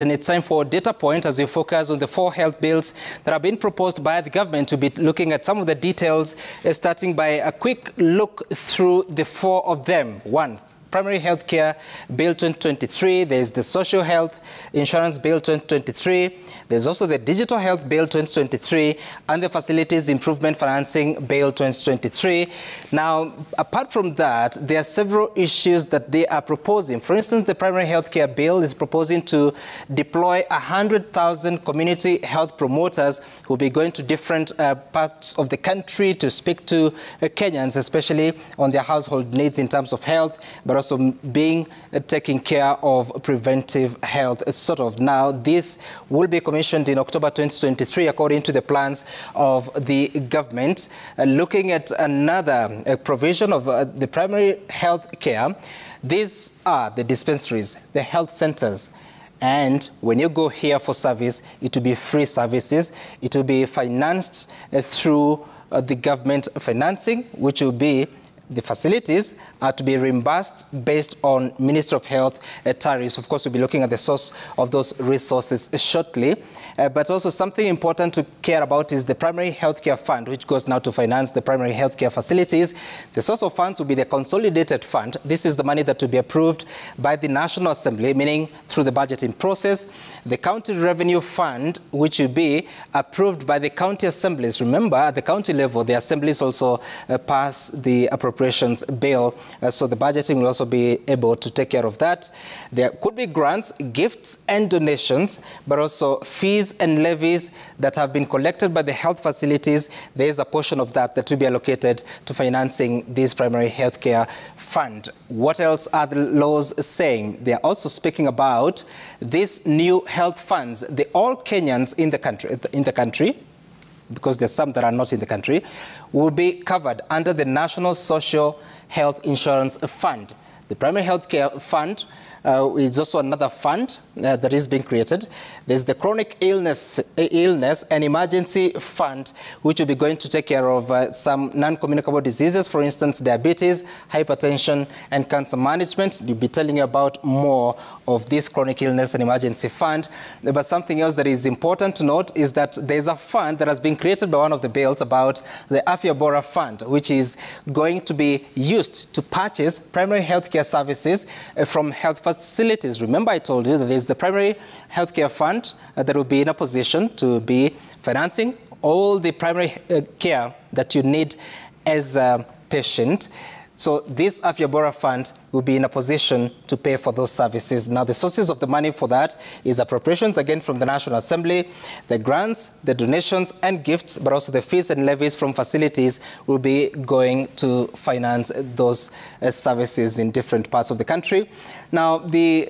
And it's time for data point as we focus on the 4 health bills that have been proposed by the government to be looking at some of the details, starting by a quick look through the 4 of them. 1. Primary Healthcare Bill 2023, there's the Social Health Insurance Bill 2023, there's also the Digital Health Bill 2023 and the Facilities Improvement Financing Bill 2023. Now, apart from that, there are several issues that they are proposing. For instance, the Primary Healthcare Bill is proposing to deploy 100,000 community health promoters who will be going to different parts of the country to speak to Kenyans, especially on their household needs in terms of health, but also being taking care of preventive health, sort of. Now, this will be commissioned in October 2023, according to the plans of the government. Looking at another provision of the primary health care, these are the dispensaries, the health centers. And when you go here for service, it will be free services. It will be financed through the government financing, which will be the facilities are to be reimbursed based on Ministry of Health tariffs. Of course, we'll be looking at the source of those resources shortly. But also something important to care about is the Primary Healthcare Fund, which goes now to finance the primary healthcare facilities. The source of funds will be the Consolidated Fund. This is the money that will be approved by the National Assembly, meaning through the budgeting process. The County Revenue Fund, which will be approved by the county assemblies. Remember, at the county level, the assemblies also pass the appropriations bill, so the budgeting will also be able to take care of that. There could be grants, gifts and donations, but also fees and levies that have been collected by the health facilities. There is a portion of that that will be allocated to financing this primary healthcare fund. What else are the laws saying? They are also speaking about these new health funds. All Kenyans in the country, because there's some that are not in the country, will be covered under the National Social Health Insurance Fund. The Primary Healthcare Fund is also another fund that is being created. There's the Chronic Illness and Emergency Fund, which will be going to take care of some non-communicable diseases, for instance, diabetes, hypertension, and cancer management. We'll be telling you about more of this Chronic Illness and Emergency Fund. But something else that is important to note is that there's a fund that has been created by one of the bills about the Afya Bora Fund, which is going to be used to purchase primary healthcare services from health facilities. Remember, I told you that there's the Primary Healthcare Fund that will be in a position to be financing all the primary care that you need as a patient. So this Afya Bora Fund will be in a position to pay for those services. Now, the sources of the money for that is appropriations, again, from the National Assembly. The grants, the donations and gifts, but also the fees and levies from facilities will be going to finance those services in different parts of the country. Now, the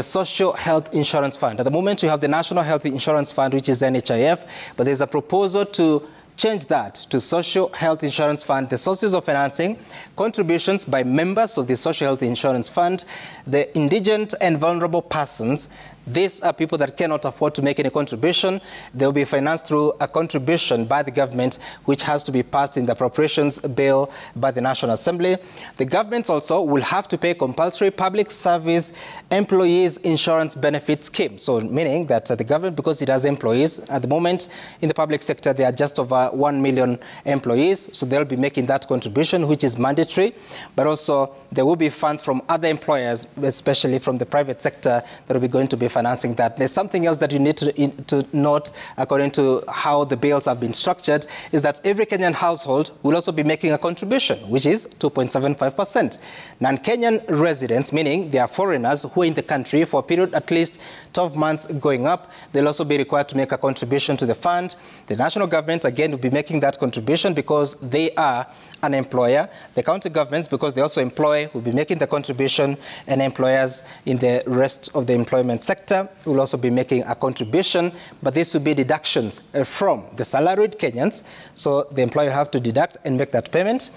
Social Health Insurance Fund. At the moment, you have the National Health Insurance Fund, which is the NHIF, but there's a proposal to change that to Social Health Insurance Fund. The sources of financing, contributions by members of the Social Health Insurance Fund, the indigent and vulnerable persons. These are people that cannot afford to make any contribution. They will be financed through a contribution by the government, which has to be passed in the appropriations bill by the National Assembly. The government also will have to pay compulsory public service employees insurance benefit scheme. So meaning that the government, because it has employees, at the moment in the public sector, there are just over 1 million employees. So they'll be making that contribution, which is mandatory. But also there will be funds from other employers, especially from the private sector, that will be going to be financing that. There's something else that you need to note, according to how the bills have been structured, is that every Kenyan household will also be making a contribution, which is 2.75%. Non-Kenyan residents, meaning they are foreigners who are in the country for a period at least 12 months going up, they'll also be required to make a contribution to the fund. The national government, again, will be making that contribution because they are an employer. The county governments, because they also employ, will be making the contribution, and employers in the rest of the employment sector will also be making a contribution, but this will be deductions from the salaried Kenyans, so the employer will have to deduct and make that payment.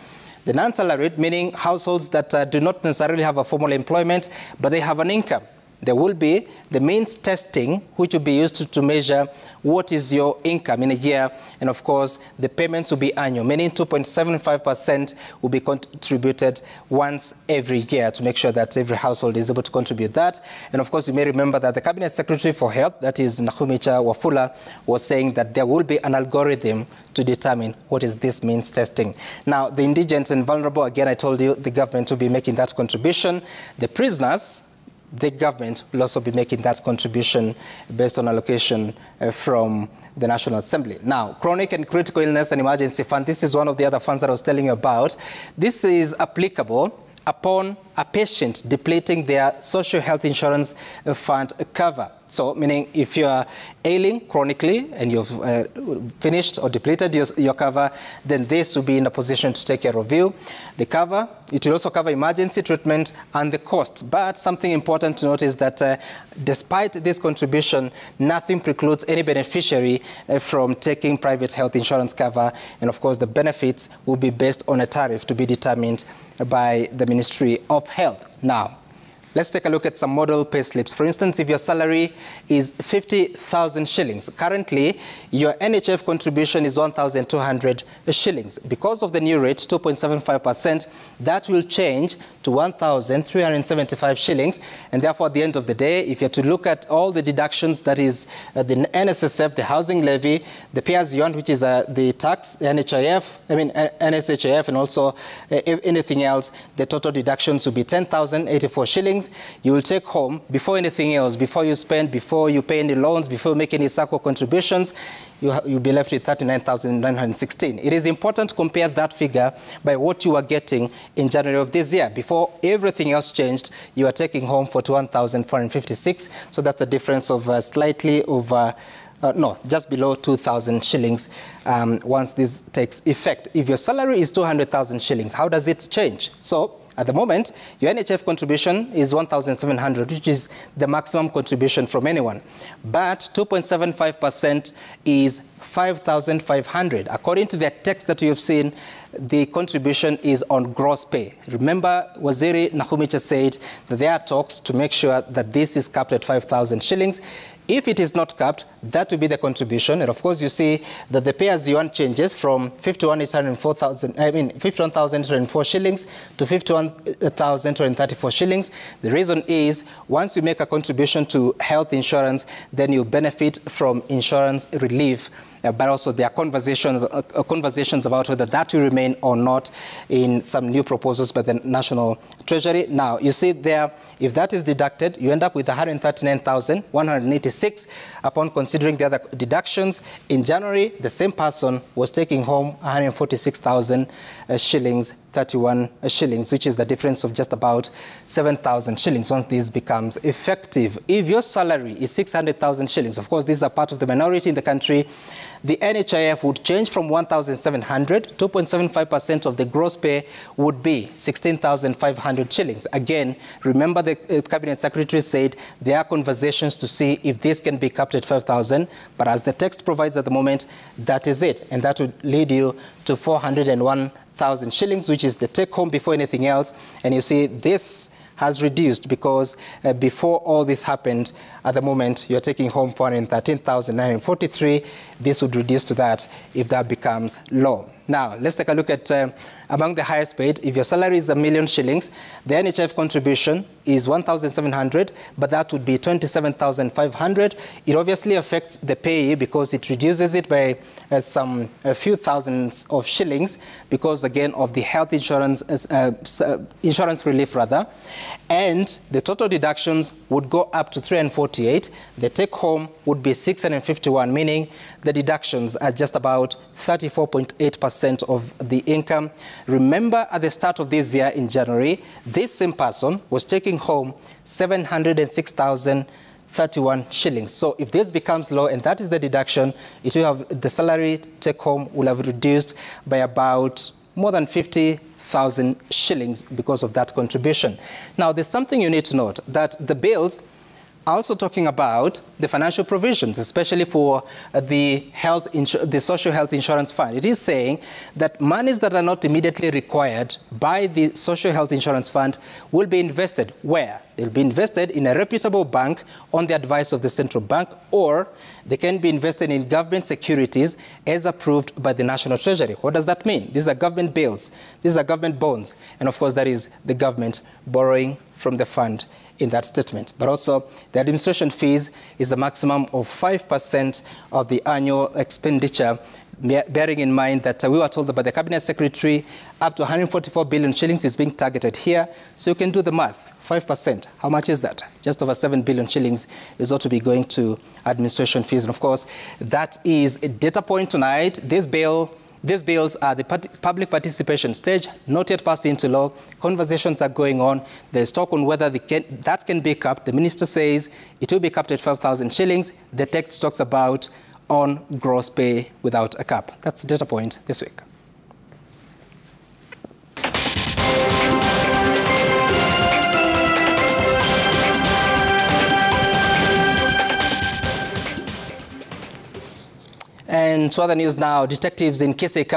The non-salaried, meaning households that do not necessarily have a formal employment, but they have an income there will be the means testing, which will be used to measure what is your income in a year. And of course, the payments will be annual, meaning 2.75% will be contributed once every year to make sure that every household is able to contribute that. And of course, you may remember that the Cabinet Secretary for Health, that is Nakhumicha Wafula, was saying that there will be an algorithm to determine what is this means testing. Now, the indigent and vulnerable, again, I told you, the government will be making that contribution. The prisoners, the government will also be making that contribution based on allocation from the National Assembly. Now, chronic and critical illness and emergency fund, this is one of the other funds that I was telling you about. This is applicable upon a patient depleting their social health insurance fund cover. So, meaning if you are ailing chronically and you've finished or depleted your cover, then this will be in a position to take care of you. The cover, it will also cover emergency treatment and the costs. But something important to note is that despite this contribution, nothing precludes any beneficiary from taking private health insurance cover. And of course, the benefits will be based on a tariff to be determined by the Ministry of Health. Now, let's take a look at some model pay slips. For instance, if your salary is 50,000 shillings, currently your NHF contribution is 1,200 shillings. Because of the new rate, 2.75%, that will change to 1,375 shillings. And therefore, at the end of the day, if you're to look at all the deductions, that is the NSSF, the housing levy, the pay as you earn, which is the tax, the NSHIF, and also anything else, the total deductions will be 10,084 shillings. You will take home, before anything else, before you spend, before you pay any loans, before you make any SACCO contributions, you'll be left with 39,916. It is important to compare that figure by what you are getting in January of this year. Before everything else changed, you are taking home 41,456. So that's a difference of slightly over, just below 2,000 shillings once this takes effect. If your salary is 200,000 shillings, how does it change? So, at the moment, your NHF contribution is 1,700, which is the maximum contribution from anyone. But 2.75% is 5,500. According to the text that you have seen, the contribution is on gross pay. Remember, Waziri Nakhumicha said that there are talks to make sure that this is capped at 5,000 shillings. If it is not capped, that will be the contribution. And of course, you see that the pay as you earn changes from 51,804 shillings to 51,234 shillings. The reason is, once you make a contribution to health insurance, then you benefit from insurance relief. But also there are conversations about whether that will remain or not in some new proposals by the National Treasury. Now, you see there, if that is deducted, you end up with 139,186. Upon considering the other deductions, in January, the same person was taking home 146,000 shillings, 31 shillings, which is the difference of just about 7,000 shillings once this becomes effective. If your salary is 600,000 shillings, of course, these are part of the minority in the country, the NHIF would change from 1,700, 2.75% of the gross pay would be 16,500 shillings. Again, remember the Cabinet Secretary said there are conversations to see if this can be capped at 5,000, but as the text provides at the moment, that is it. And that would lead you to 401,000 shillings, which is the take home before anything else. And you see this has reduced because before all this happened, at the moment, you're taking home 413,943. This would reduce to that if that becomes low. Now, let's take a look at among the highest paid. If your salary is 1,000,000 shillings, the NHF contribution is 1,700, but that would be 27,500. It obviously affects the payee because it reduces it by a few thousands of shillings because, again, of the health insurance, insurance relief rather. And the total deductions would go up to 348. The take home would be 651, meaning the deductions are just about 34.8% of the income. Remember, at the start of this year in January, this same person was taking home 706,031 shillings. So if this becomes low, and that is the deduction, it will have the salary take home will have reduced by about more than 50,000 shillings because of that contribution. Now, there's something you need to note, that the bills also talking about the financial provisions, especially for the social health insurance fund. It is saying that monies that are not immediately required by the social health insurance fund will be invested where? They'll be invested in a reputable bank on the advice of the central bank, or they can be invested in government securities as approved by the National Treasury. What does that mean? These are government bills, these are government bonds, and of course that is the government borrowing from the fund in that statement. But also the administration fees is a maximum of 5% of the annual expenditure, bearing in mind that we were told by the Cabinet Secretary up to 144 billion shillings is being targeted here. So you can do the math. 5%. How much is that? Just over 7 billion shillings is ought to be going to administration fees. And of course, that is a data point tonight. These bills are the public participation stage, not yet passed into law. Conversations are going on. There's talk on whether that can be capped. The minister says it will be capped at 5,000 shillings. The text talks about on gross pay without a cap. That's data point this week. And to other news now, detectives in Kisii